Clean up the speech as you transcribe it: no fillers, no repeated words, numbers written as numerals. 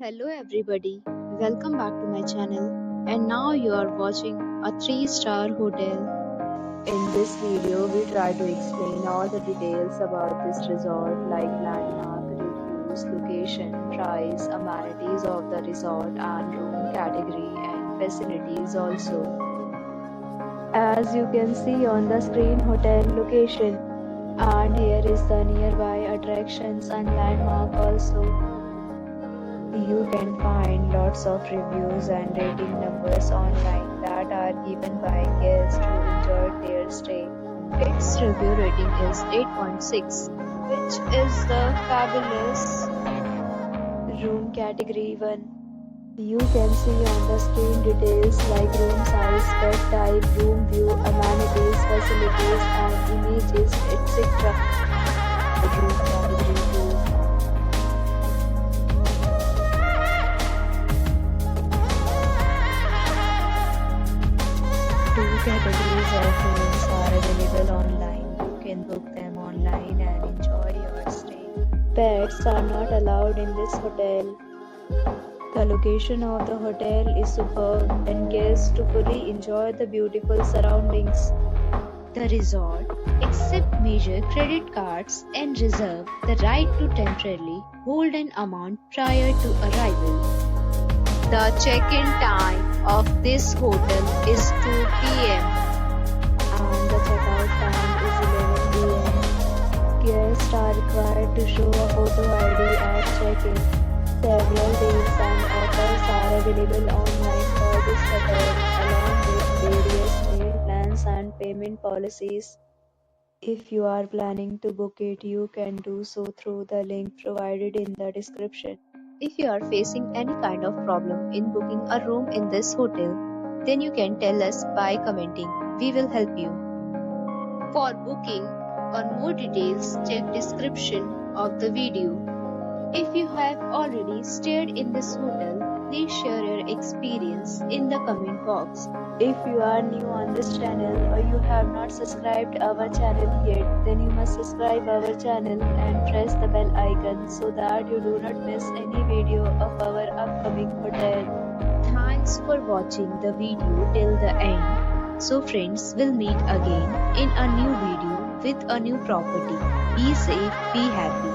Hello everybody, welcome back to my channel, and now you are watching a 3-star hotel. In this video, we try to explain all the details about this resort like landmark, reviews, location, price, amenities of the resort and room category and facilities also. As you can see on the screen, hotel location, and here is the nearby attractions and landmark also. You can find lots of reviews and rating numbers online that are given by guests who enjoyed their stay. Its review rating is 8.6, which is the fabulous. Room category 1. You can see on the screen details like room size, bed type, room view, amenities, facilities and images, etc. Room category 2. Two categories of rooms are available online. You can book them online and enjoy your stay. Pets are not allowed in this hotel. The location of the hotel is superb and guests to fully enjoy the beautiful surroundings. The resort accepts major credit cards and reserve the right to temporarily hold an amount prior to arrival. The check-in time of this hotel is 2 p.m. and the checkout time is 11 a.m. Guests are required to show a photo ID at check-in. Several deals and offers are available online for this hotel, along with various meal plans and payment policies. If you are planning to book it, you can do so through the link provided in the description. If you are facing any kind of problem in booking a room in this hotel, then you can tell us by commenting. We will help you. For booking or more details, check description of the video. If you have already stayed in this hotel, please share your experience in the comment box. If you are new on this channel or you have not subscribed our channel yet, then you must subscribe our channel and press the bell icon so that you do not miss any video of our upcoming hotel. Thanks for watching the video till the end. So friends, we'll meet again in a new video with a new property. Be safe, be happy.